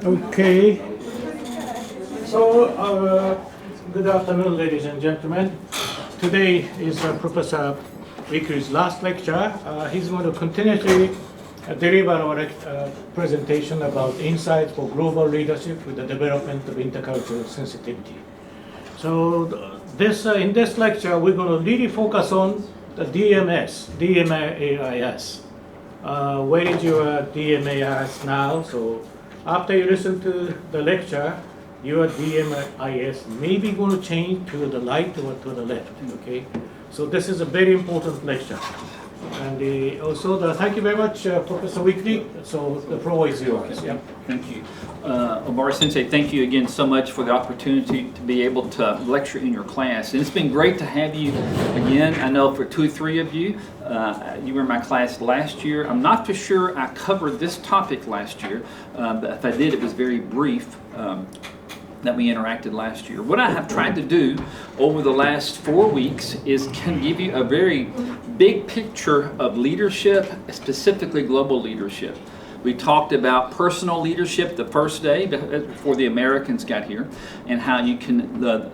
Okay, so good afternoon, ladies and gentlemen. Today is Professor Weakley's last lecture. He's going to continuously deliver our presentation about insights for global leadership with the development of intercultural sensitivity. So in this lecture, we're going to really focus on the DMAIS. Where is your DMAIS now? So after you listen to the lecture, your DMAIS may be going to change to the right or to the left. Okay, so this is a very important lecture. And also, thank you very much, Professor Weakley. So the floor is yours. Yeah. Thank you. Obara Sensei, thank you again so much for the opportunity to be able to lecture in your class. And it's been great to have you again. I know for 2 or 3 of you, you were in my class last year. I'm not for sure I covered this topic last year, but if I did, it was very brief. That we interacted last year. What I have tried to do over the last 4 weeks is can give you a very big picture of leadership, specifically global leadership. We talked about personal leadership the first day before the Americans got here, and how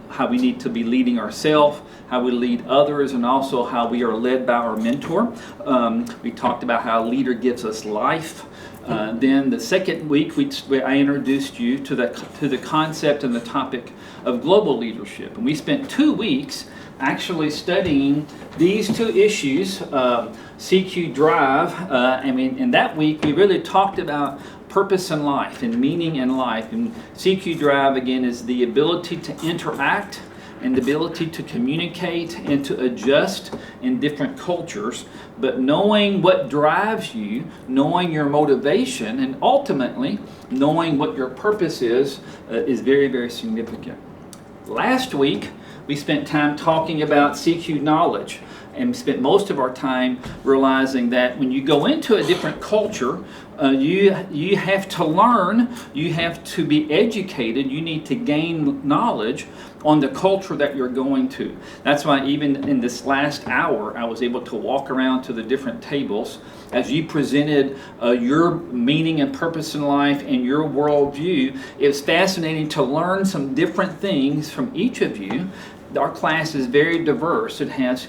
how we need to be leading ourselves, how we lead others, and also how we are led by our mentor. We talked about how a leader gives us life. Then the second week, I introduced you to the concept and the topic of global leadership. And we spent 2 weeks actually studying these 2 issues, CQ Drive. In that week, we really talked about purpose in life and meaning in life. And CQ Drive, again, is the ability to interact and the ability to communicate and to adjust in different cultures, but knowing what drives you, knowing your motivation, and ultimately knowing what your purpose is very, very significant. Last week, we spent time talking about CQ knowledge, and spent most of our time realizing that when you go into a different culture, you have to learn, you have to be educated, you need to gain knowledge on the culture that you're going to. That's why even in this last hour, I was able to walk around to the different tables as you presented your meaning and purpose in life and your worldview. It was fascinating to learn some different things from each of you. Our class is very diverse. It has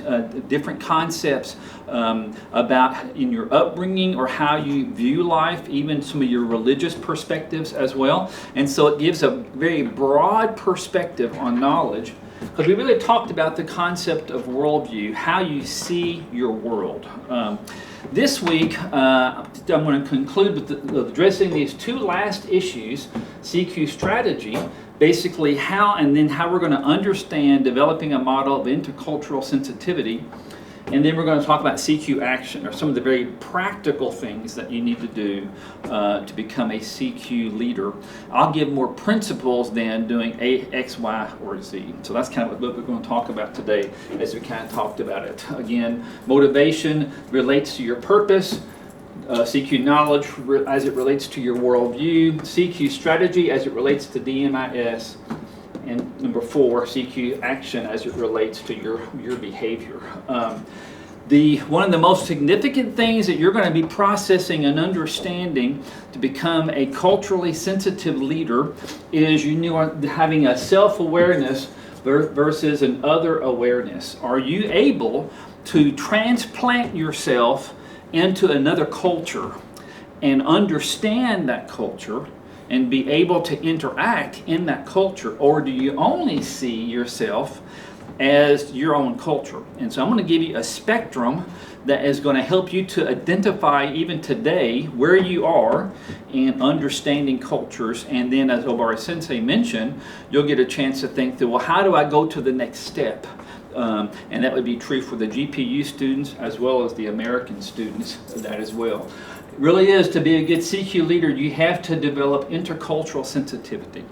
different concepts about in your upbringing or how you view life, even some of your religious perspectives as well. And so it gives a very broad perspective on knowledge, because we really talked about the concept of worldview, how you see your world. This week, I'm going to conclude with addressing these 2 last issues, CQ strategy, basically how we're going to understand developing a model of intercultural sensitivity, and then we're going to talk about CQ action, or some of the very practical things that you need to do to become a CQ leader. I'll give more principles than doing A, X, Y, or Z. So that's kind of what we're going to talk about today as we kind of talked about it. Again, motivation relates to your purpose. CQ knowledge as it relates to your worldview, CQ strategy as it relates to DMAIS, and number 4, CQ action as it relates to your behavior. One of the most significant things that you're going to be processing and understanding to become a culturally sensitive leader is having a self-awareness versus an other awareness. Are you able to transplant yourself into another culture and understand that culture and be able to interact in that culture, or do you only see yourself as your own culture? And so I'm going to give you a spectrum that is going to help you to identify even today where you are in understanding cultures. And then, as Obara Sensei mentioned, you'll get a chance to think through, well, how do I go to the next step? And that would be true for the GPU students as well as the American students, that as well. It really is, to be a good CQ leader, you have to develop intercultural sensitivity.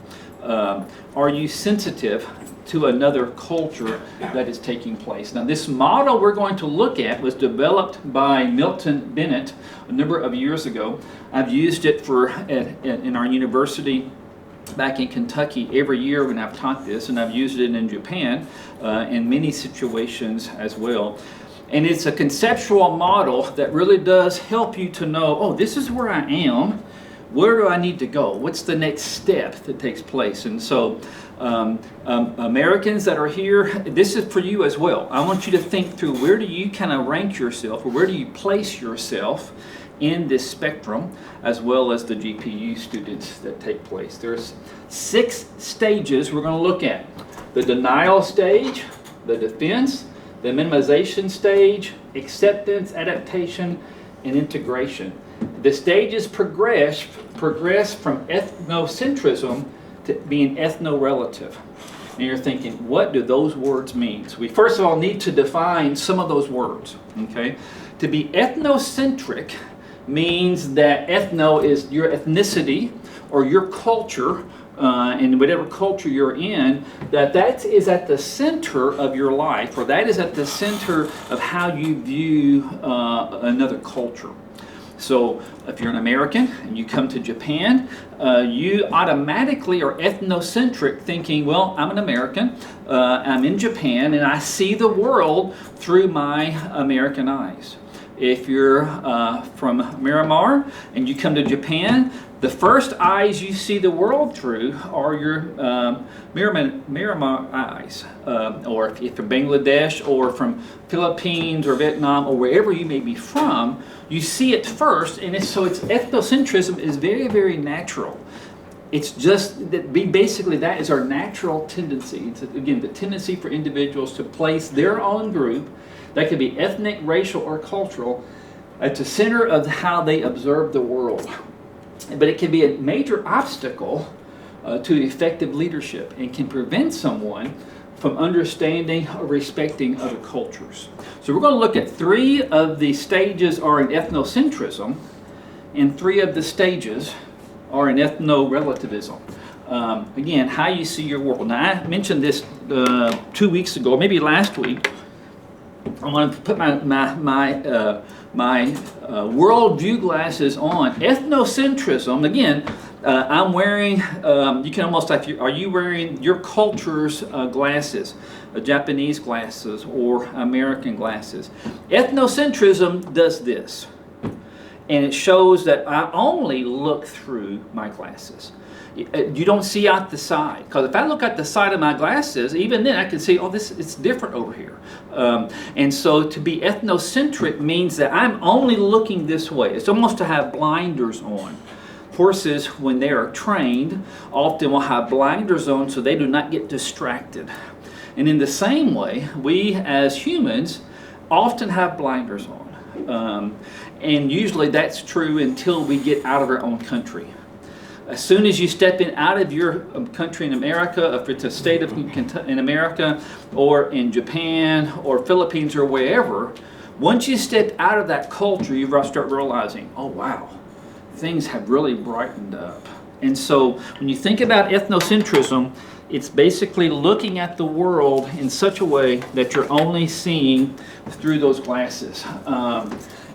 Are you sensitive to another culture that is taking place? Now, this model we're going to look at was developed by Milton Bennett a number of years ago. I've used it in our university back in Kentucky every year when I've taught this, and I've used it in Japan in many situations as well. And it's a conceptual model that really does help you to know, oh, this is where I am, where do I need to go? What's the next step that takes place? And so Americans that are here, this is for you as well. I want you to think through, where do you kind of rank yourself, or where do you place yourself in this spectrum, as well as the GPU students that take place. There's 6 stages we're going to look at: the denial stage, the defense, the minimization stage, acceptance, adaptation, and integration. The stages progress from ethnocentrism to being ethno-relative. And you're thinking, what do those words mean? So we first of all need to define some of those words. Okay, to be ethnocentric means that ethno is your ethnicity or your culture, in whatever culture you're in, that is at the center of your life, or that is at the center of how you view another culture. So if you're an American and you come to Japan, you automatically are ethnocentric, thinking, well, I'm an American, I'm in Japan, and I see the world through my American eyes. If you're from Myanmar and you come to Japan, the first eyes you see the world through are your Myanmar eyes. Or if you're from Bangladesh or from Philippines or Vietnam or wherever you may be from, you see it first, and so ethnocentrism is very, very natural. It's just that basically that is our natural tendency. It's, again, the tendency for individuals to place their own group, that could be ethnic, racial, or cultural, at the center of how they observe the world. But it can be a major obstacle to effective leadership, and can prevent someone from understanding or respecting other cultures. So we're going to look at 3 of the stages are in ethnocentrism, and 3 of the stages are in ethno-relativism. Again, how you see your world. Now, I mentioned this 2 weeks ago, maybe last week. I want to put my worldview glasses on. Ethnocentrism, again, I'm wearing, you can almost, are you wearing your culture's glasses, Japanese glasses or American glasses? Ethnocentrism does this, and it shows that I only look through my glasses. You don't see out the side, because if I look at the side of my glasses, even then I can see, oh, it's different over here. And so to be ethnocentric means that I'm only looking this way. It's almost to have blinders on. Horses, when they are trained, often will have blinders on so they do not get distracted. And in the same way, we as humans often have blinders on. And usually that's true until we get out of our own country. As soon as you step out of your country in America, if it's a state in America or in Japan or Philippines or wherever, once you step out of that culture, you start realizing, oh wow, things have really brightened up. And so when you think about ethnocentrism, it's basically looking at the world in such a way that you're only seeing through those glasses.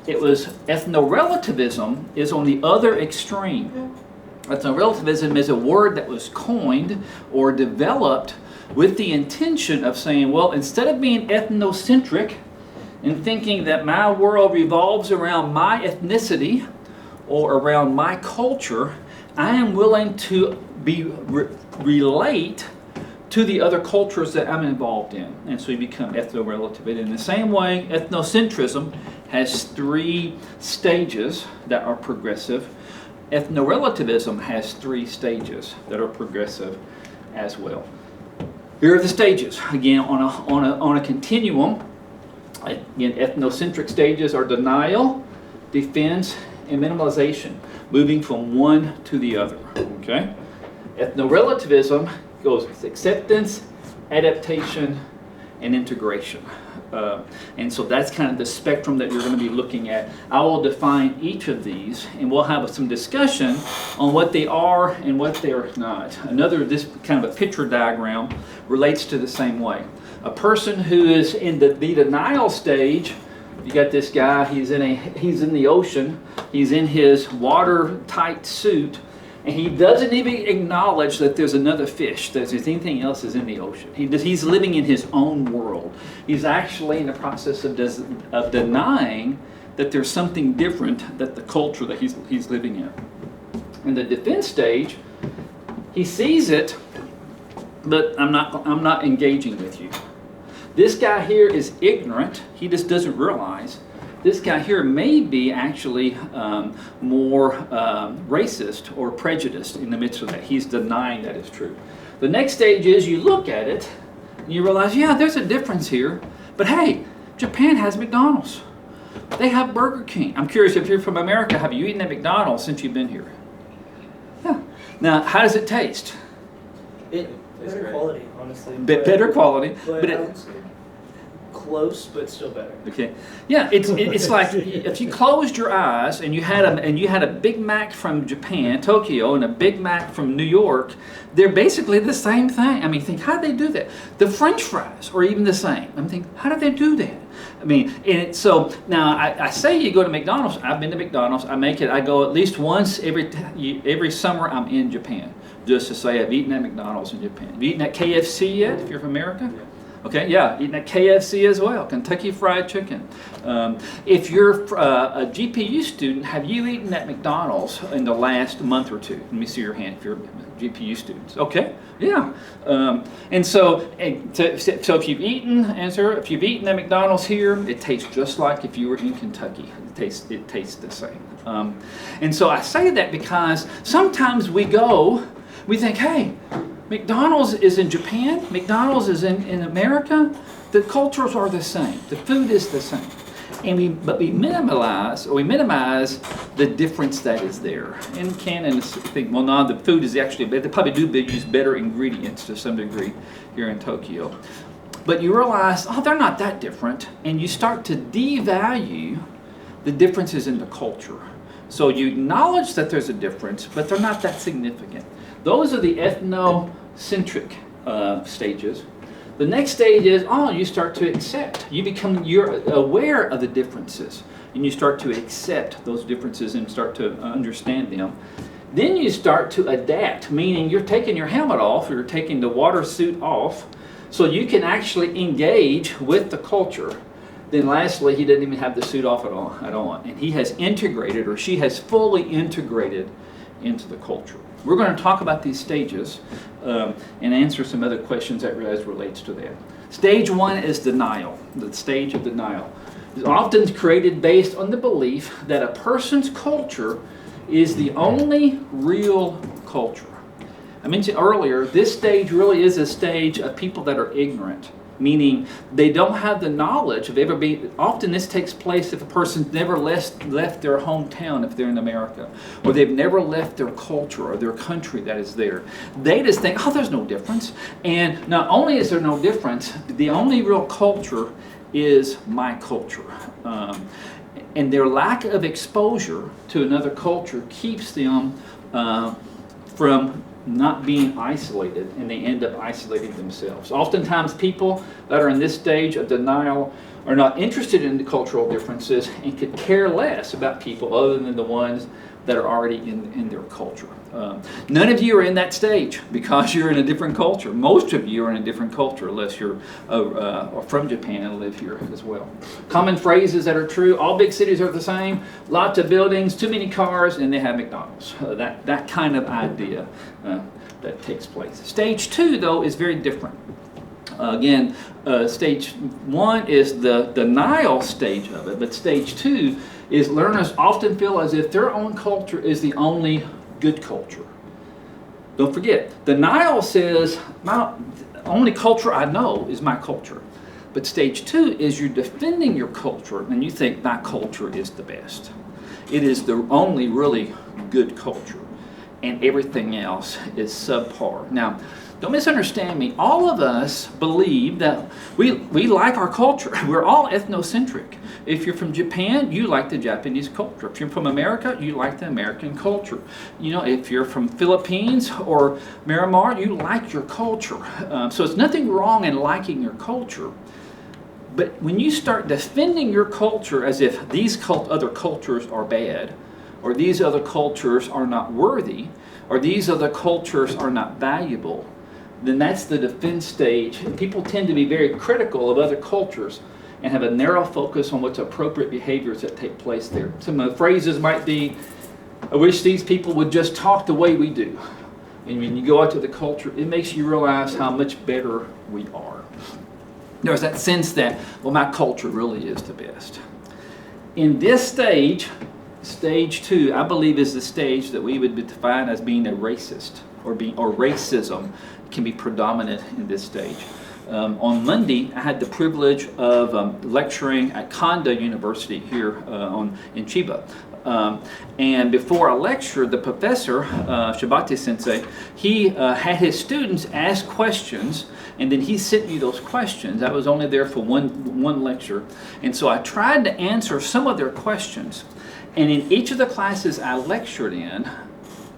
Ethno-relativism is on the other extreme. Ethno-relativism is a word that was coined or developed with the intention of saying, well, instead of being ethnocentric and thinking that my world revolves around my ethnicity or around my culture, I am willing to relate to the other cultures that I'm involved in. And so you become ethno-relative. And in the same way, ethnocentrism has 3 stages that are progressive. Ethno-relativism has 3 stages that are progressive as well. Here are the stages. Again, on a continuum. Again, ethnocentric stages are denial, defense, and minimalization, moving from one to the other. Okay? Ethno-relativism goes with acceptance, adaptation, and integration. And so that's kind of the spectrum that you're going to be looking at. I will define each of these, and we'll have some discussion on what they are and what they are not. This kind of a picture diagram relates to the same way. A person who is in the denial stage, you got this guy, he's in the ocean, he's in his watertight suit, and he doesn't even acknowledge that there's another fish, that there's anything else is in the ocean. He's living in his own world. He's actually in the process of denying that there's something different than the culture that he's living in. In the defense stage, he sees it, but I'm not engaging with you. This guy here is ignorant. He just doesn't realize. This guy here may be actually more racist or prejudiced in the midst of that. He's denying that it's true. The next stage is you look at it and you realize, yeah, there's a difference here. But hey, Japan has McDonald's. They have Burger King. I'm curious, if you're from America, have you eaten at McDonald's since you've been here? Yeah. Now, how does it taste? Better quality, honestly. Better quality, but I would say close, but still better. Okay, yeah, it's like if you closed your eyes and you had a Big Mac from Japan, Tokyo, and a Big Mac from New York, they're basically the same thing. I mean, think, how did they do that? The French fries are even the same. I'm thinking, how did they do that? I mean, so now I say you go to McDonald's. I've been to McDonald's. I go at least once every summer. I'm in Japan just to say I've eaten at McDonald's in Japan. Have you eaten at KFC yet? If you're from America. Yeah. Okay, yeah, eating at KFC as well, Kentucky Fried Chicken. If you're a GPU student, have you eaten at McDonald's in the last month or two? Let me see your hand if you're GPU students. Okay, yeah. And so if you've eaten, if you've eaten at McDonald's here, it tastes just like if you were in Kentucky. It tastes the same. And so I say that because sometimes we think, hey, McDonald's is in Japan, McDonald's is in America, the cultures are the same, the food is the same. But we minimize the difference that is there. And can think, well, no, the food is actually better. They probably do use better ingredients to some degree here in Tokyo. But you realize, oh, they're not that different, and you start to devalue the differences in the culture. So you acknowledge that there's a difference, but they're not that significant. Those are the ethnocentric stages. The next stage is, you start to accept. You're aware of the differences, and you start to accept those differences and start to understand them. Then you start to adapt, meaning you're taking your helmet off, or you're taking the water suit off, so you can actually engage with the culture. Then lastly, he didn't even have the suit off at all, and he has integrated, or she has fully integrated into the culture. We're going to talk about these stages and answer some other questions that relates to that. Stage one is denial, the stage of denial. It's often created based on the belief that a person's culture is the only real culture. I mentioned earlier, this stage really is a stage of people that are ignorant, meaning they don't have the knowledge of ever being. Often this takes place if a person's never left their hometown, if they're in America, or they've never left their culture or their country that is there. They just think, oh, there's no difference. And not only is there no difference, the only real culture is my culture. And their lack of exposure to another culture keeps them from not being isolated, and they end up isolating themselves. Oftentimes people that are in this stage of denial are not interested in the cultural differences and could care less about people other than the ones that are already in their culture. None of you are in that stage because you're in a different culture. Most of you are in a different culture unless you're from Japan and live here as well. Common phrases that are true: all big cities are the same, lots of buildings, too many cars, and they have McDonald's. That kind of idea that takes place. Stage two, though, is very different. Again, stage one is the denial stage of it, but stage two is learners often feel as if their own culture is the only good culture. Don't forget, denial says, my only culture I know is my culture. But stage two is you're defending your culture and you think my culture is the best. It is the only really good culture, and everything else is subpar. Now, don't misunderstand me. All of us believe that we like our culture. We're all ethnocentric. If you're from Japan, you like the Japanese culture. If you're from America, you like the American culture. You know, if you're from Philippines or Myanmar, you like your culture. So it's nothing wrong in liking your culture. But when you start defending your culture as if these other cultures are bad, or these other cultures are not worthy, or these other cultures are not valuable, then that's the defense stage. People tend to be very critical of other cultures and have a narrow focus on what's appropriate behaviors that take place there. Some of the phrases might be, I wish these people would just talk the way we do. And when you go out to the culture, it makes you realize how much better we are. There's that sense that, well, my culture really is the best. In this stage, stage 2, I believe is the stage that we would define as being a racist, or racism can be predominant in this stage. On Monday, I had the privilege of lecturing at Konda University here in Chiba. And before I lectured, the professor, Shibata Sensei, he had his students ask questions, and then he sent me those questions. I was only there for one lecture. And so I tried to answer some of their questions. And in each of the classes I lectured in,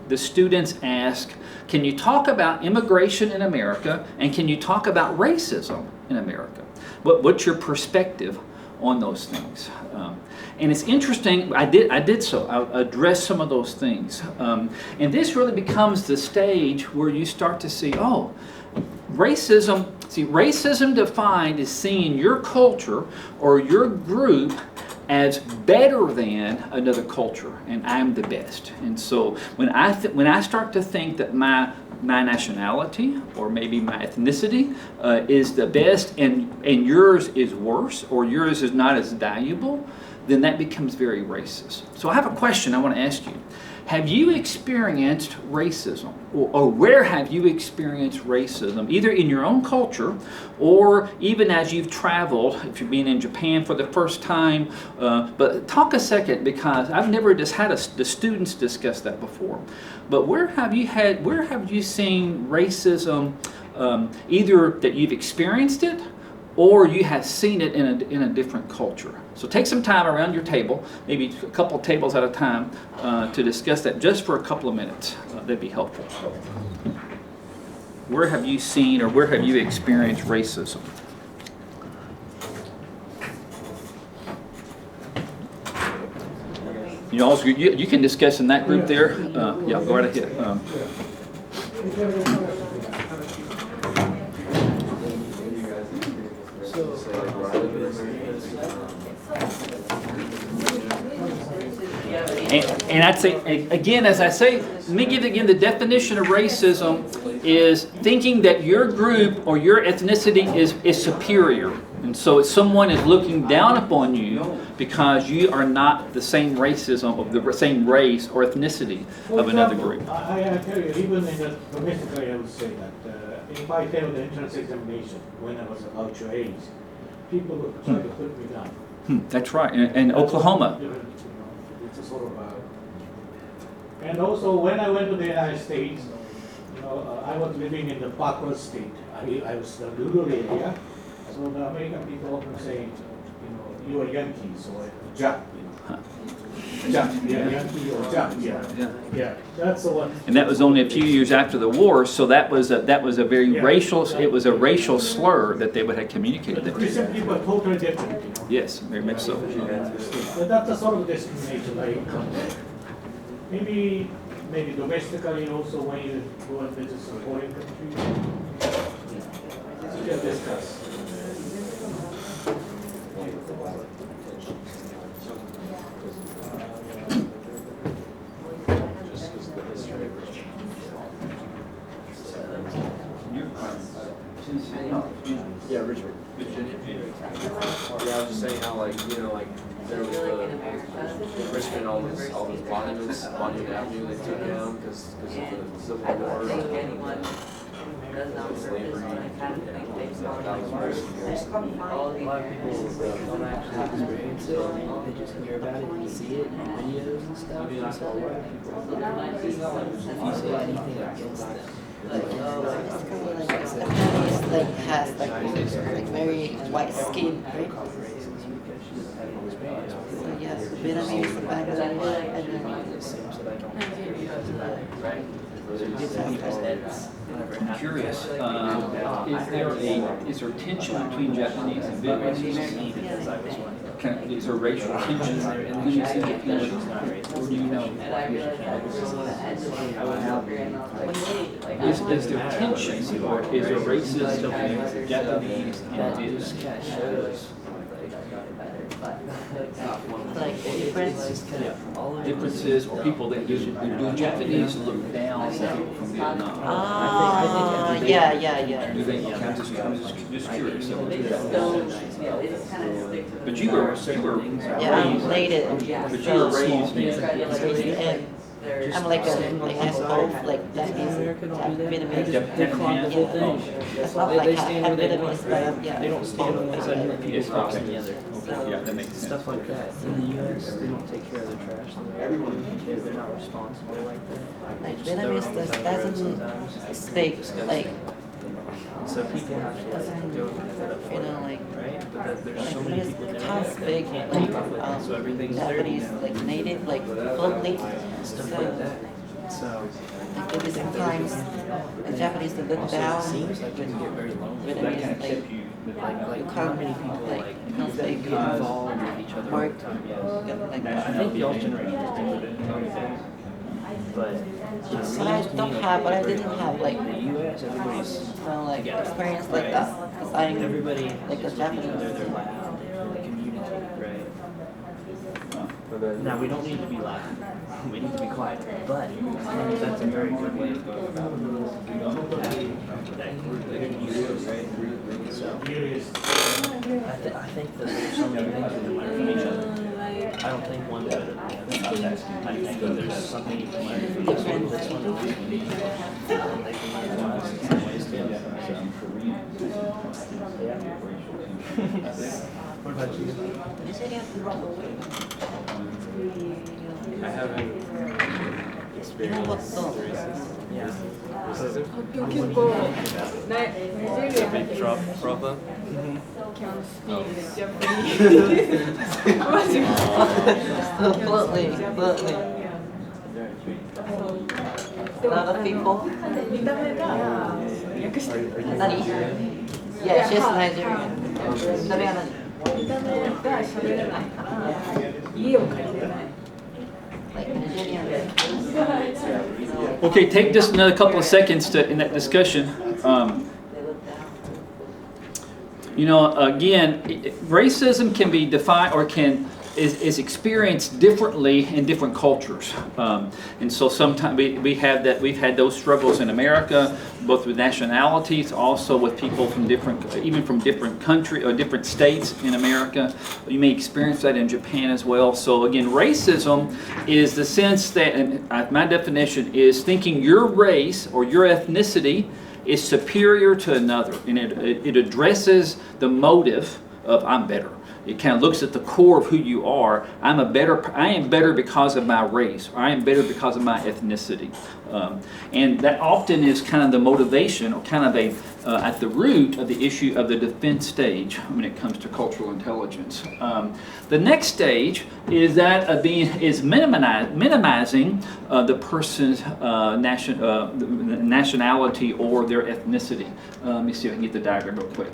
the students asked, can you talk about immigration in America, and can you talk about racism in America? What's your perspective on those things? And it's interesting, I did so. I addressed some of those things. And this really becomes the stage where you start to see, oh, racism defined is seeing your culture or your group as better than another culture, and I'm the best. And so when I start to think that my nationality or maybe my ethnicity is the best, and yours is worse, or yours is not as valuable, then that becomes very racist. So I have a question I want to ask you. Have you experienced racism, or where have you experienced racism, either in your own culture or even as you've traveled, if you're being in Japan for the first time? But talk a second, because I've never just had the students discuss that before. But where have you seen racism, either that you've experienced it or you have seen it in a different culture? So take some time around your table, maybe a couple of tables at a time, to discuss that just for a couple of minutes. That'd be helpful. Where have you seen or where have you experienced racism? You also you can discuss in that group there. Yeah, go right ahead. And I'd say, again, as I say, let me give again the definition of racism is thinking that your group or your ethnicity is superior. And so someone is looking down upon you because you are not the same racism of the same race or ethnicity of another group. I tell you, even in the domestically, I would say that if I failed the entrance examination when I was about your age, people would try to put me down. That's right, in Oklahoma. It's a sort of and also when I went to the United States, I was living in the backward state. I was the rural area, so the American people often say, you are Yankees or Jap, Yankee or Jap, yeah. That's the one. And that was only a few years after the war, so that was a very racial. It was a racial slur that they would have communicated. The Christian people are totally different. Yes, very much so. But that's the sort of discrimination I encountered. Maybe domestically also when you go and visit some foreign country, you can discuss. Yeah, Richard. Yeah, I was just saying how there was the Richmond, all those monuments, Monument Avenue they took down because of the Civil War. Slavery. That was very A lot of people don't actually experience it. They just hear about it and see it in videos and stuff. And so a lot of people, if you say anything against them, has very white skin, right? So yes, Vietnamese and Bangladesh, and I'm curious, is there tension between Japanese and Vietnamese? Is there racial tension between or do you know? Is there tension or is there racism between Japanese and Vietnamese? like difference. It's just kind of all of it. Differences or people that do Japanese look down on people from Vietnam. Ah, yeah, yeah, yeah. Do they? Okay, I'm just curious. But you There were are certain things that Yeah, I'm native. But you were raised in. And I'm like a half both, like Japanese, America don't do that. Vietnamese. They clog the whole thing. It's not They like stand half where they Vietnamese, want, but yeah. They don't stand on one side and let people cross on the other. Yeah, that makes sense. Stuff like that. In the US, they don't take care of their trash. They're not responsible like that. Like Just throw it on the Vietnamese side of the road doesn't sometimes. speak like, So people have to like go and pick that up for you know, them, like, right? But there's so many there's people that can't speak can't like keep up with it. So everything's there. Japanese, like native, like fluently. Stuff So like that. So like maybe sometimes the Japanese they look also down. it seems like when you get very lonely. Vietnamese like Like how many people like can't get speak involved with each other all work, the time, yes. like I think the old generation is different. But But I don't have, but I didn't have like in the US, everybody's like experience like that. Cause I'm everybody like a they're Japanese. loud, they communicate, right? Now we don't need to be loud. We need to be quiet. But that's a very good way to go about that group that can use it, right? So I think that there's so many things we can learn from each other. I don't think one's better than the other. I think that there's something you can learn from this one, this one, and they can learn from us in some ways too. So, yeah. What about you? I haven't experienced racism. Yeah. 結構ナイジェリア Big problem. can speak Japanese. Fluently. A lot of people. 見た目が訳して何 Yeah, she's Nigerian. 見た目が何見た目が喋れないから家を借りれない。 Like Nigerian. Okay, take just another couple of seconds in that discussion. You know, again, racism can be defined or is experienced differently in different cultures, and so sometimes we've had those struggles in America, both with nationalities, also with people from different country or different states in America. You may experience that in Japan as well. So again, racism is the sense that, and my definition is thinking your race or your ethnicity is superior to another, and it addresses the motive of I'm better. It kind of looks at the core of who you are. I am better because of my race, or I am better because of my ethnicity. And that often is kind of the motivation, or kind of at the root of the issue of the defense stage when it comes to cultural intelligence. The next stage is that of minimizing the person's nationality or their ethnicity. Let me see if I can get the diagram real quick.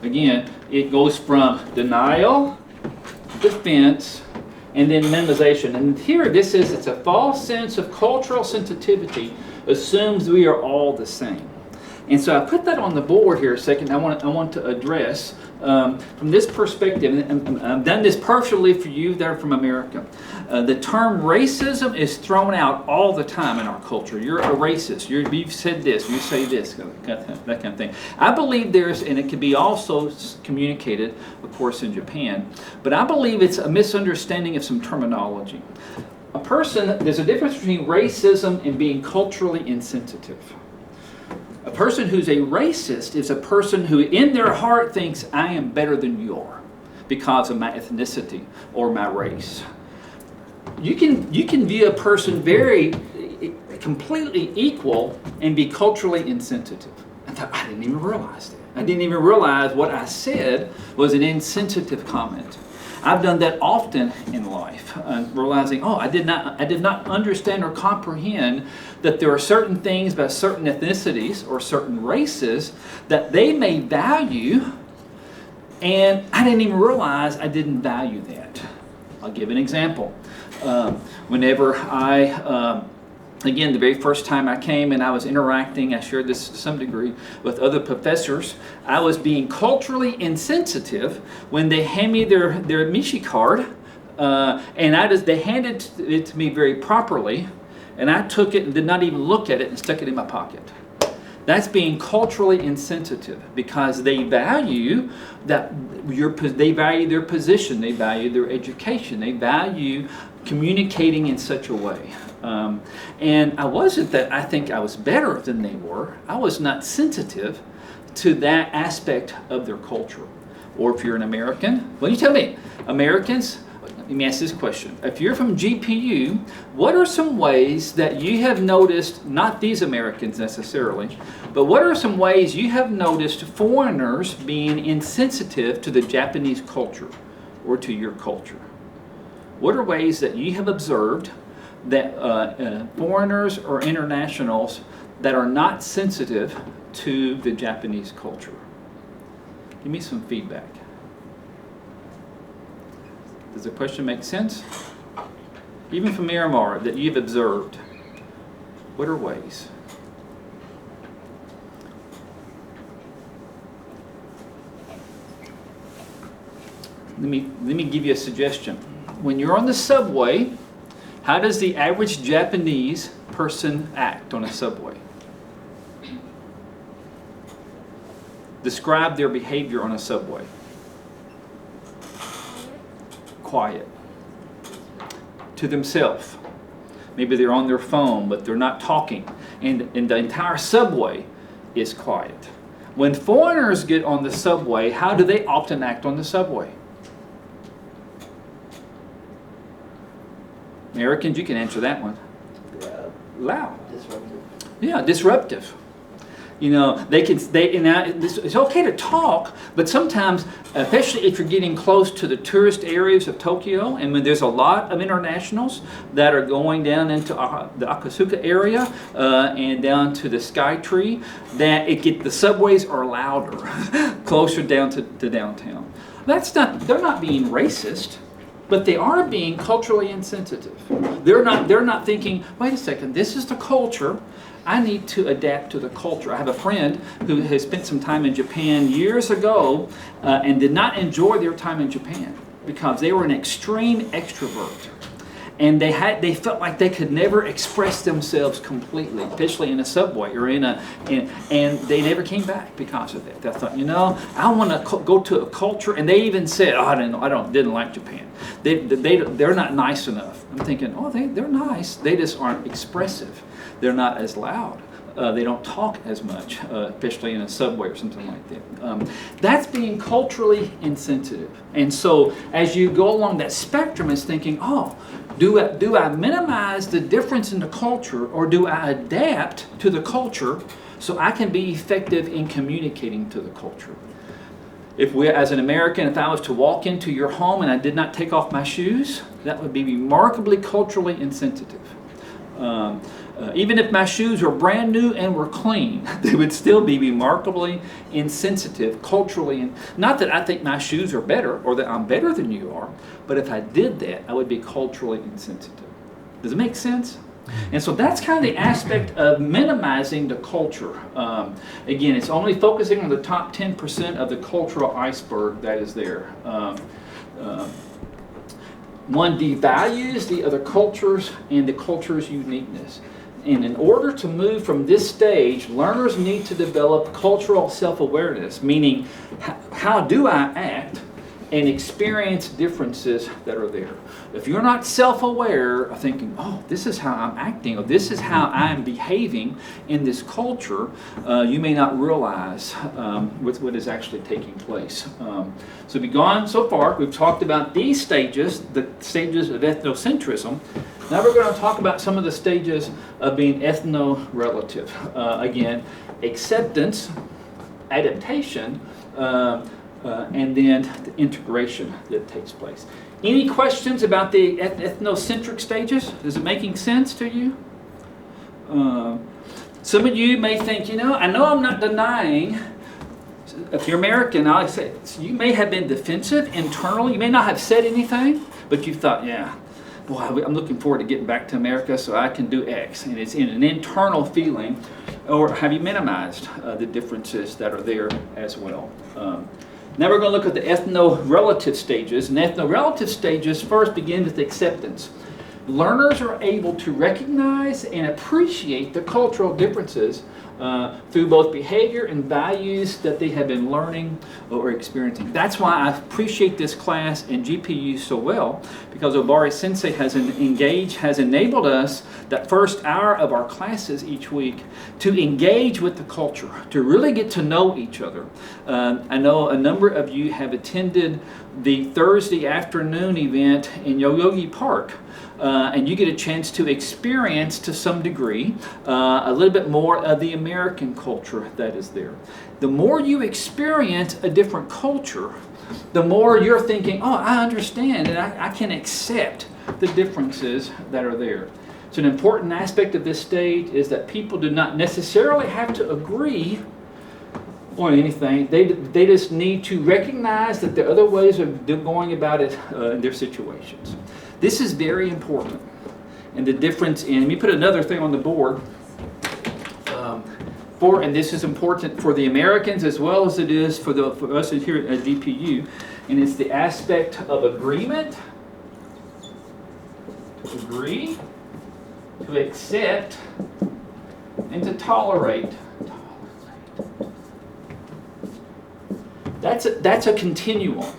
Again, it goes from denial, defense, and then minimization. And here, it's a false sense of cultural sensitivity assumes we are all the same. And so I put that on the board here a second. I want to address from this perspective, and I've done this partially for you that are from America. The term racism is thrown out all the time in our culture. You're a racist. You've said this. You say this. That kind of thing. I believe and it can be also communicated, of course, in Japan. But I believe it's a misunderstanding of some terminology. There's a difference between racism and being culturally insensitive. A person who's a racist is a person who in their heart thinks I am better than you are because of my ethnicity or my race. You can view a person very completely equal and be culturally insensitive. I thought, I didn't even realize that. I didn't even realize what I said was an insensitive comment. I've done that often in life, realizing, I did not understand or comprehend that there are certain things about certain ethnicities or certain races that they may value, and I didn't even realize I didn't value that. I'll give an example. Whenever again, the very first time I came and I was interacting, I shared this to some degree with other professors, I was being culturally insensitive when they hand me their Mishi card And they handed it to me very properly, and I took it and did not even look at it and stuck it in my pocket. That's being culturally insensitive, because they value they value their position, they value their education, they value communicating in such a way. And I wasn't that I think I was better than they were. I was not sensitive to that aspect of their culture. Or if you're an American, well, you tell me, Americans, let me ask this question. If you're from GPU, what are some ways that you have noticed, not these Americans necessarily, but what are some ways you have noticed foreigners being insensitive to the Japanese culture or to your culture? What are ways that you have observed that foreigners or internationals that are not sensitive to the Japanese culture? Give me some feedback. Does the question make sense? Even from Miramar, that you've observed, what are ways? Let me give you a suggestion. When you're on the subway, how does the average Japanese person act on a subway? Describe their behavior on a subway. Quiet. To themselves. Maybe they're on their phone, but they're not talking. And the entire subway is quiet. When foreigners get on the subway, how do they often act on the subway? Americans, you can answer that one. Loud. Disruptive. Yeah, disruptive. You know, it's okay to talk, but sometimes, especially if you're getting close to the tourist areas of Tokyo, and when there's a lot of internationals that are going down into the Akasuka area and down to the Skytree, the subways are louder, closer down to downtown. They're not being racist, but they are being culturally insensitive. They're not thinking, wait a second, this is the culture. I need to adapt to the culture. I have a friend who has spent some time in Japan years ago and did not enjoy their time in Japan because they were an extreme extrovert. And they felt like they could never express themselves completely, especially in a subway or and they never came back because of it. They thought, I want to go to a culture, and they even said, I didn't like Japan. They're not nice enough. I'm thinking, they're nice. They just aren't expressive. They're not as loud. They don't talk as much, especially in a subway or something like that. That's being culturally insensitive. And so as you go along that spectrum, it's thinking, do I minimize the difference in the culture, or do I adapt to the culture so I can be effective in communicating to the culture? As an American, if I was to walk into your home and I did not take off my shoes, that would be remarkably culturally insensitive. Even if my shoes were brand new and were clean, they would still be remarkably insensitive culturally. Not that I think my shoes are better or that I'm better than you are, but if I did that, I would be culturally insensitive. Does it make sense? And so that's kind of the aspect of minimizing the culture. Again, it's only focusing on the top 10% of the cultural iceberg that is there. One devalues the other cultures and the culture's uniqueness. And in order to move from this stage, learners need to develop cultural self-awareness, meaning how do I act and experience differences that are there. If you're not self-aware of thinking, this is how I'm acting, or this is how I'm behaving in this culture, you may not realize what is actually taking place. So we've gone so far, we've talked about these stages, the stages of ethnocentrism. Now we're going to talk about some of the stages of being ethno-relative. Again, acceptance, adaptation, and then the integration that takes place. Any questions about the ethnocentric stages? Is it making sense to you? Some of you may think, I know I'm not denying. If you're American, I say you may have been defensive internally. You may not have said anything, but you thought, boy, I'm looking forward to getting back to America so I can do X. And it's in an internal feeling. Or have you minimized the differences that are there as well? Now we're going to look at the ethno-relative stages. And ethno-relative stages first begin with acceptance. Learners are able to recognize and appreciate the cultural differences through both behavior and values that they have been learning or experiencing. That's why I appreciate this class and GPU so well, because Obari Sensei has enabled us that first hour of our classes each week to engage with the culture, to really get to know each other. I know a number of you have attended the Thursday afternoon event in Yoyogi Park. And you get a chance to experience, to some degree, a little bit more of the American culture that is there. The more you experience a different culture, the more you're thinking, oh, I understand and I can accept the differences that are there. So an important aspect of this stage is that people do not necessarily have to agree on anything. They just need to recognize that there are other ways of going about it in their situations. This is very important. And the difference in, let me put another thing on the board. And this is important for the Americans as well as it is for us here at GPU. And it's the aspect of agreement, to agree, to accept, and to tolerate. That's a continuum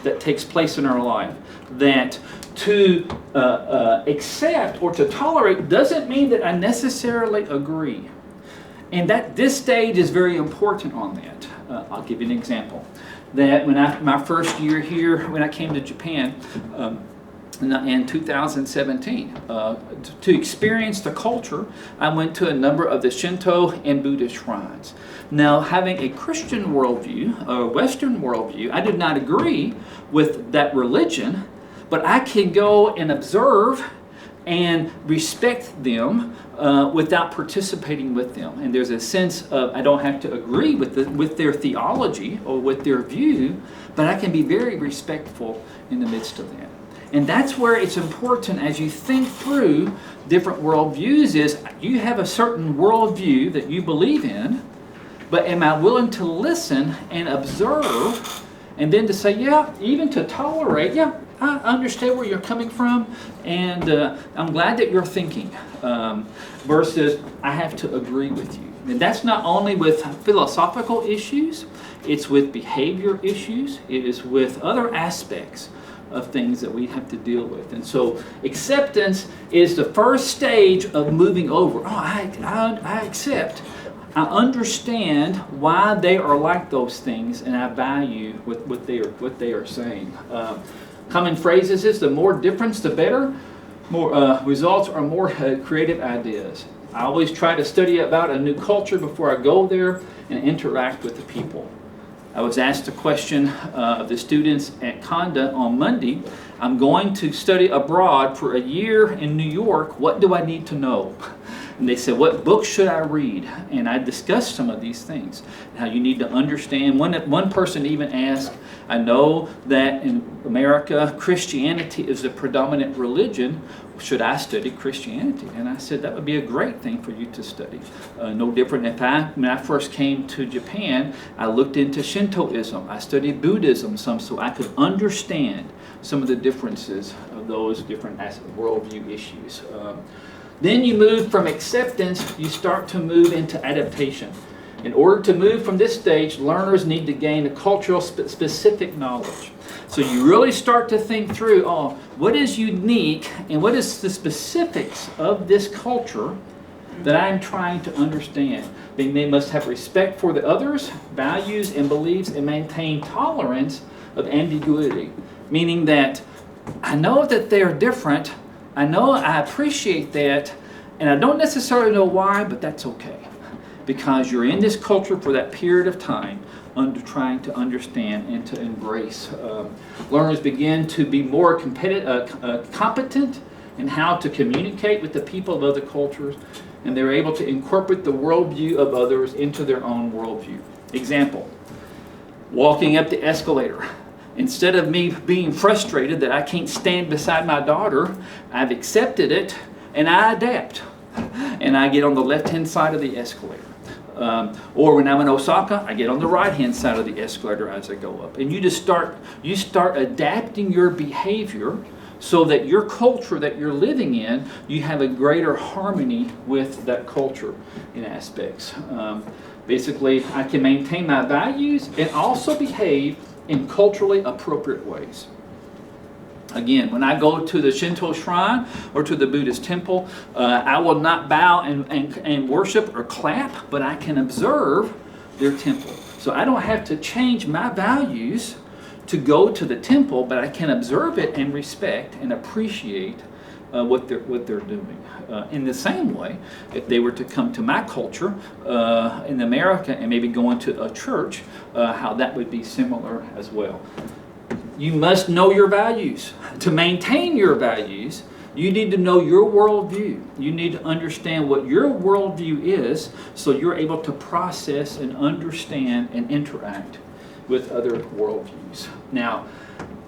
that takes place in our life. That to accept or to tolerate doesn't mean that I necessarily agree. And that this stage is very important on that. I'll give you an example. That when my first year here, when I came to Japan in 2017, to experience the culture, I went to a number of the Shinto and Buddhist shrines. Now, having a Christian worldview, a Western worldview, I did not agree with that religion, but I can go and observe and respect them without participating with them. And there's a sense of I don't have to agree with their theology or with their view, but I can be very respectful in the midst of that. And that's where it's important as you think through different worldviews is you have a certain worldview that you believe in, but am I willing to listen and observe and then to say, yeah, even to tolerate, yeah, I understand where you're coming from, and I'm glad that you're thinking, versus I have to agree with you. And that's not only with philosophical issues, it's with behavior issues, it is with other aspects of things that we have to deal with. And so acceptance is the first stage of moving over. Oh, I accept. I understand why they are like those things, and I value what they are saying. Common phrases is the more difference, the better. More results are more creative ideas. I always try to study about a new culture before I go there and interact with the people. I was asked a question of the students at Conda on Monday. I'm going to study abroad for a year in New York. What do I need to know? And they said, what books should I read? And I discussed some of these things. How you need to understand. One person even asked, I know that in America, Christianity is the predominant religion. Should I study Christianity? And I said, that would be a great thing for you to study. No different when I first came to Japan, I looked into Shintoism. I studied Buddhism some so I could understand some of the differences of those different worldview issues. Then you move from acceptance, you start to move into adaptation. In order to move from this stage, learners need to gain a cultural specific knowledge. So you really start to think through, oh, what is unique and what is the specifics of this culture that I'm trying to understand. They must have respect for the others, values and beliefs, and maintain tolerance of ambiguity. Meaning that I know that they are different, I know I appreciate that, and I don't necessarily know why, but that's okay. Because you're in this culture for that period of time trying to understand and to embrace. Learners begin to be more competent in how to communicate with the people of other cultures, and they're able to incorporate the worldview of others into their own worldview. Example, walking up the escalator. Instead of me being frustrated that I can't stand beside my daughter, I've accepted it and I adapt. And I get on the left-hand side of the escalator. Or when I'm in Osaka, I get on the right-hand side of the escalator as I go up. And you start adapting your behavior so that your culture that you're living in, you have a greater harmony with that culture in aspects. Basically, I can maintain my values and also behave in culturally appropriate ways. Again, when I go to the Shinto shrine or to the Buddhist temple, I will not bow and worship or clap, but I can observe their temple. So I don't have to change my values to go to the temple, but I can observe it and respect and appreciate what they're doing. In the same way, if they were to come to my culture in America and maybe go into a church, how that would be similar as well. You must know your values. To maintain your values, you need to know your worldview. You need to understand what your worldview is so you're able to process and understand and interact with other worldviews. Now,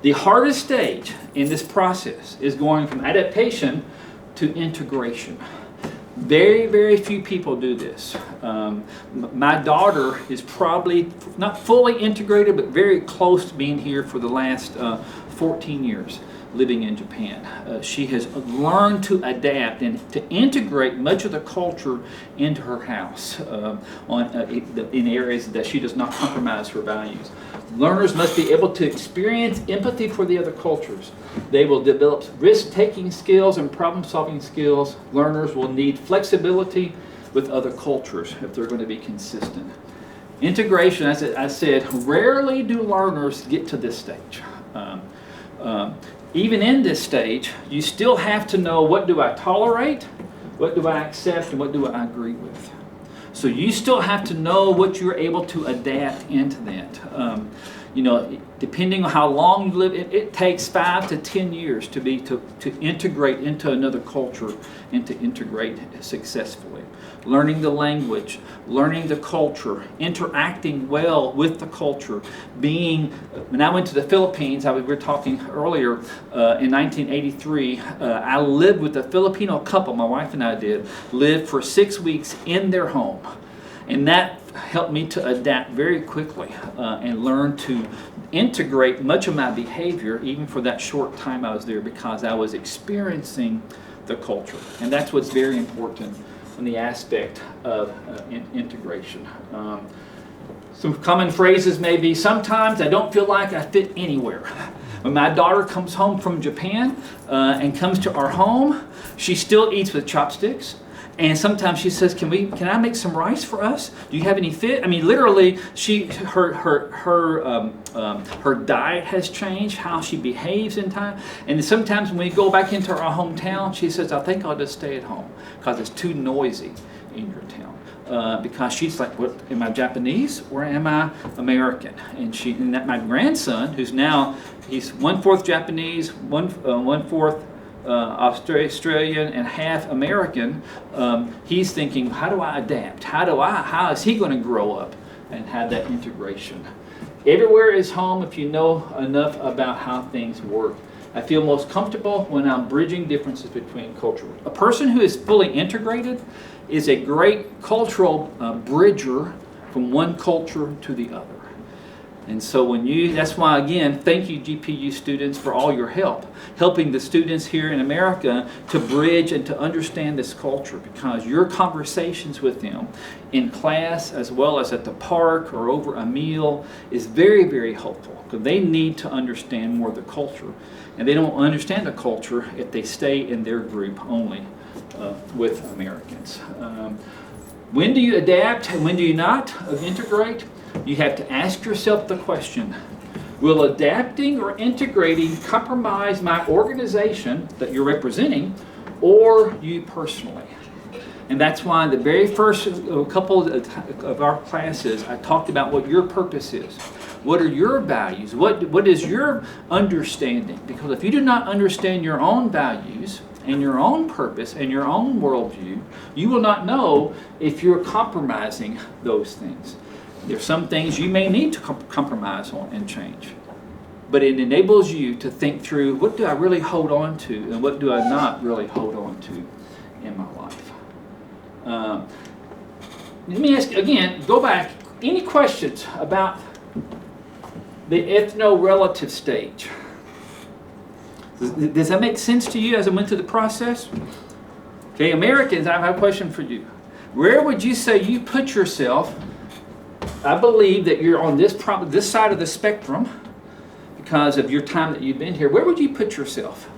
the hardest stage in this process is going from adaptation to integration. Very, very few people do this. My daughter is probably not fully integrated, but very close to being here for the last 14 years living in Japan. She has learned to adapt and to integrate much of the culture into her house in areas that she does not compromise her values. Learners must be able to experience empathy for the other cultures. They will develop risk-taking skills and problem-solving skills. Learners will need flexibility with other cultures if they're going to be consistent. Integration, as I said, rarely do learners get to this stage. Even in this stage, you still have to know, what do I tolerate, what do I accept, and what do I agree with. So you still have to know what you're able to adapt into that. Depending on how long you live, it takes 5 to 10 years to integrate into another culture and to integrate successfully. Learning the language, learning the culture, interacting well with the culture. When I went to the Philippines, we were talking earlier, in 1983, I lived with a Filipino couple, my wife and I lived for 6 weeks in their home. And that helped me to adapt very quickly and learn to integrate much of my behavior, even for that short time I was there, because I was experiencing the culture. And that's what's very important in the aspect of integration. Some common phrases may be, sometimes I don't feel like I fit anywhere. When my daughter comes home from Japan and comes to our home, she still eats with chopsticks. And sometimes she says, "Can I make some rice for us? Do you have any fit?" I mean, literally, her diet has changed, how she behaves in time. And sometimes when we go back into our hometown, she says, "I think I'll just stay at home because it's too noisy in your town." Because she's like, "What, am I Japanese or am I American?" And that my grandson, who's now he's 1/4 Japanese, 1/4 Australian and half American, he's thinking, how do I adapt? How is he going to grow up and have that integration? Everywhere is home if you know enough about how things work. I feel most comfortable when I'm bridging differences between cultures. A person who is fully integrated is a great cultural bridger from one culture to the other. And so that's why, again, thank you GPU students for all your help, helping the students here in America to bridge and to understand this culture, because your conversations with them in class as well as at the park or over a meal is very, very helpful, because they need to understand more of the culture. And they don't understand the culture if they stay in their group only with Americans. When do you adapt and when do you not integrate? You have to ask yourself the question, will adapting or integrating compromise my organization that you're representing or you personally? And that's why the very first couple of our classes, I talked about what your purpose is. What are your values? What is your understanding? Because if you do not understand your own values and your own purpose and your own worldview, you will not know if you're compromising those things. There's some things you may need to compromise on and change. But it enables you to think through, what do I really hold on to and what do I not really hold on to in my life? let me ask you again, go back. Any questions about the ethno-relative stage? Does that make sense to you as I went through the process? Okay, Americans, I have a question for you. Where would you say you put yourself? I believe that you're on this side of the spectrum because of your time that you've been here. Where would you put yourself?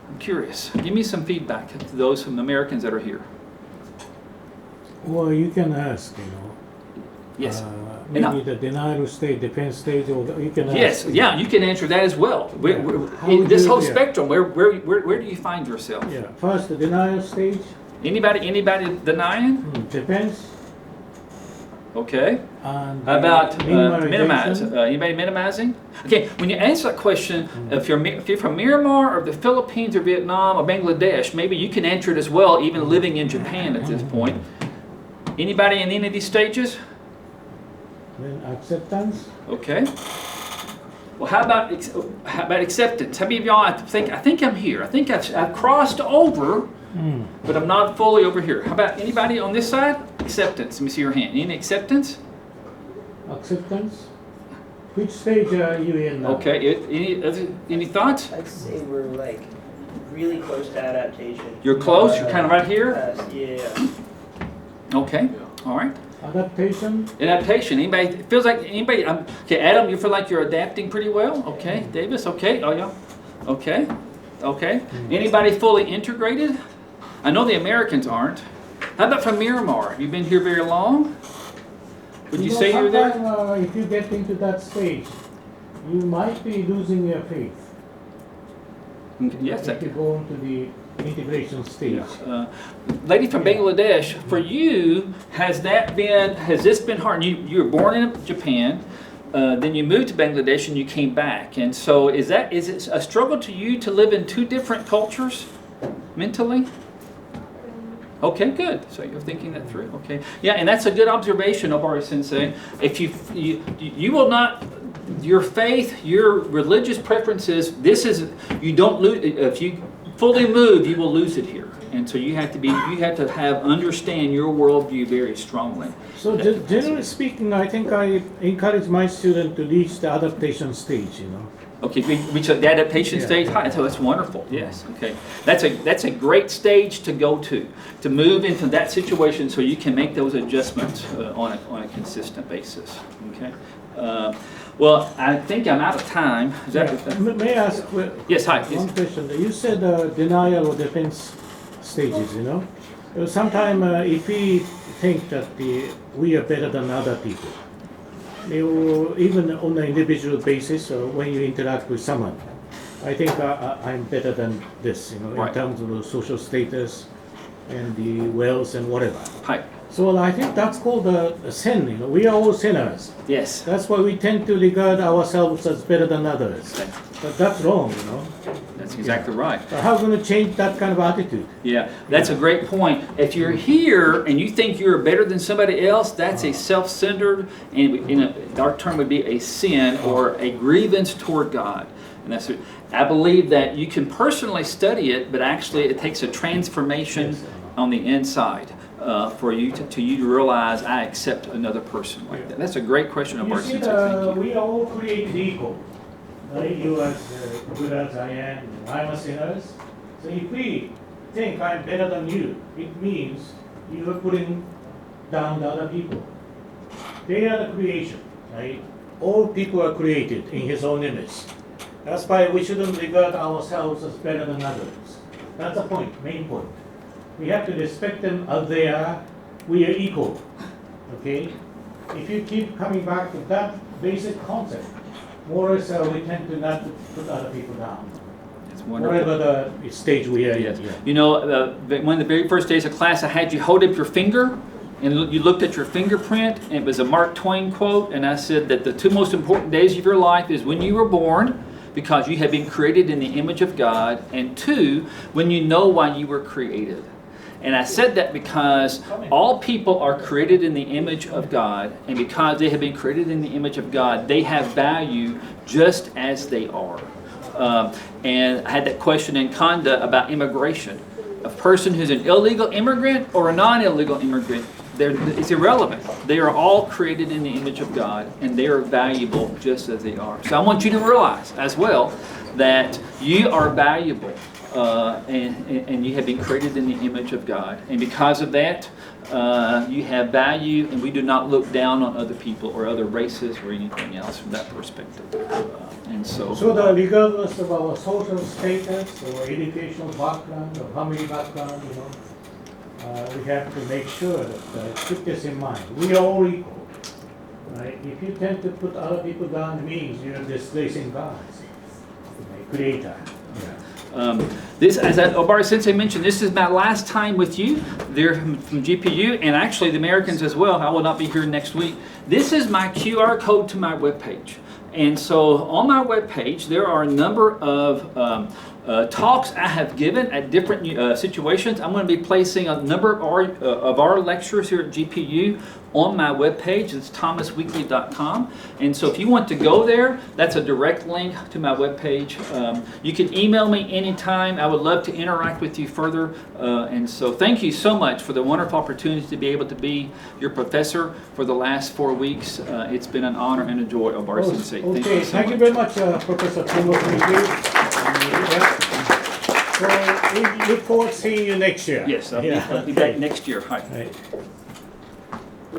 I'm curious. Give me some feedback to those from Americans that are here. Well, you can ask, you know. Yes. Maybe the denial stage, defense stage, or you can ask. Yes, yeah, you can answer that as well. In this whole spectrum, where do you find yourself? Yeah, first the denial stage. Anybody denying? Defense. Okay. And How about minimize? minimization. Anybody minimizing? Okay, when you answer that question, if you're from Myanmar or the Philippines or Vietnam or Bangladesh, maybe you can answer it as well, even living in Japan at this point. Anybody in any of these stages? Then acceptance. Okay. Well, how about acceptance? How many of y'all I think I'm here? I think I've crossed over, but I'm not fully over here. How about anybody on this side? Acceptance. Let me see your hand. Any acceptance? Acceptance. Which stage are you in now? Okay. Any thoughts? I'd say we're like really close to adaptation. You're close. You're kind of right here. Yeah. Okay. All right. Adaptation. Adaptation. Anybody feels like anybody? Okay, Adam, you feel like you're adapting pretty well. Okay, Davis. Okay. Oh yeah. Okay. Okay. Anybody fully integrated? I know the Americans aren't. How about from Myanmar? Have you been here very long? Would you say you're there? Sometime, if you get into that stage, you might be losing your faith. Yes. If you go into the integration stage. Lady from Bangladesh, for you, has this been hard? You were born in Japan, then you moved to Bangladesh and you came back. And so is it a struggle to you to live in two different cultures mentally? Okay, good. So you're thinking that through. Okay. Yeah, and that's a good observation, Obari Sensei. If you will not, your faith, your religious preferences, you don't lose, if you fully move, you will lose it here. And so you have to understand your worldview very strongly. So generally speaking, I think I encourage my student to reach the adaptation stage, you know. Okay, reach the adaptation stage. Hi, so that's wonderful. Yes. Okay, that's a great stage to go to move into that situation, so you can make those adjustments on a consistent basis. Okay. Well, I think I'm out of time. May I ask? Yes. Hi. One question. You said denial or defense stages. You know, sometimes if we think that we are better than other people. Even on an individual basis, when you interact with someone, I think I'm better than this, you know, Right. in terms of the social status and the wealth and whatever. Hi. So I think that's called a sin. You know, we are all sinners. Yes. That's why we tend to regard ourselves as better than others. Okay. But that's wrong, you know. That's exactly right. So how are we going to change that kind of attitude? Yeah, that's a great point. If you're here and you think you're better than somebody else, that's a self-centered, and our term would be a sin or a grievance toward God. And I believe that you can personally study it, but actually it takes a transformation on the inside for you to realize I accept another person like that. That's a great question of You our see, sense. Thank you. we are all created equal. You as good as I am, I'm a sinner. So if we think I'm better than you, it means you are putting down the other people. They are the creation, right? All people are created in His own image. That's why we shouldn't regard ourselves as better than others. That's the point, main point. We have to respect them as they are. We are equal, okay? If you keep coming back to that basic concept, more or less we tend to not put other people down. It's wonderful. Whatever the stage we are Yes. in. Yeah. You know, one of the very first days of class, I had you hold up your finger, and you looked at your fingerprint, and it was a Mark Twain quote, and I said that the two most important days of your life is when you were born, because you have been created in the image of God, and two, when you know why you were created. And I said that because all people are created in the image of God, and because they have been created in the image of God, they have value just as they are. And I had that question in Conda about immigration. A person who's an illegal immigrant or a non-illegal immigrant, it's irrelevant. They are all created in the image of God, and they are valuable just as they are. So I want you to realize as well that you are valuable, and you have been created in the image of God. And because of that, you have value, and we do not look down on other people or other races or anything else from that perspective. And so regardless of our social status or educational background or family background, we have to make sure that keep this in mind. We are all equal. Right? If you tend to put other people down, it means you're displacing God, the Creator. This, as Obari Sensei mentioned, this is my last time with you. They're from GPU, and actually the Americans as well. I will not be here next week. This is my QR code to my webpage. And so on my webpage, there are a number of talks I have given at different situations. I'm going to be placing a number of our lectures here at GPU on my webpage. It's thomasweakley.com. And so if you want to go there, that's a direct link to my webpage. You can email me anytime. I would love to interact with you further. And so thank you so much for the wonderful opportunity to be able to be your professor for the last 4 weeks. It's been an honor and a joy, Obari Sensei. Okay, thank you very much, Professor Thomas Weakley. So we look forward to seeing you next year. Yes, I'll be back next year. Hi. Right.